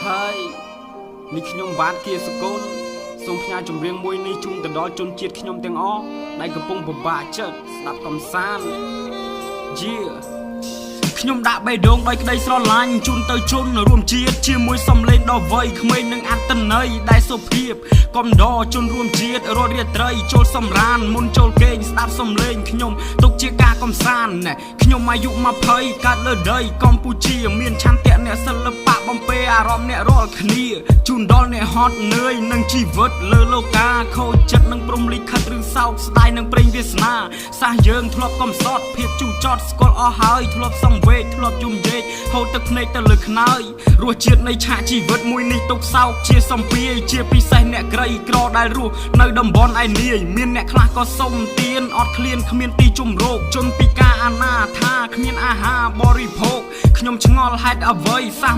ហើយនេះខ្ញុំបាទគៀសកូនសូមផ្ញើចម្រៀងមួយនេះជូនទៅដល់ជនជាតិខ្ញុំទាំងអស់ដែលកំពុងពិបាកចិត្តស្ដាប់កំសាន្តខ្ញុំដាក់បេះដូងដោយក្តីស្រឡាញ់ជូនទៅជនរួមជាតិជាមួយសំឡេងដ៏វៃក្មេងនឹងអត្តន័យដែលសុភាពកំដរជនរួមជាតិរាល់រាត្រីចូលសម្រានមុនចូលគេងស្ដាប់សំឡេងខ្ញុំទុកជាការកំសាន្តខ្ញុំអាយុ20កើតលើដីកម្ពុជាមានឆន្ទៈអ្នកសិល្បៈបំពេអារម្មណ៍អ្នករាល់គ្នាជូនដល់អ្នកហត់នឿយនឹងជីវិតលើលោកាខូចចិត្តនឹងព្រំលិខិតឬសោកស្ដាយនឹងព្រេងវាសនាសះយើងធ្លាប់កំសត់ភាពជូរចត់ស្គាល់អស់ហើយធ្លាប់សង្វេគធ្លាប់ជុំជែកហូរទឹកភ្នែកទៅលើខ្នើយរសជាតិនៃឆាកជីវិតមួយនេះទុកសោកជាសំភាយជាពិសេសអ្នកក្រីក្រដែលរស់នៅតំបន់ឯនាយមានអ្នកខ្លះក៏សុំទានអត់ឃ្លានគ្មានទីជម្រកជនពិការអនាថាគ្មានអាហារបរិភោគខ្ញុំឆ្ងល់ហេតុអ្វីសះ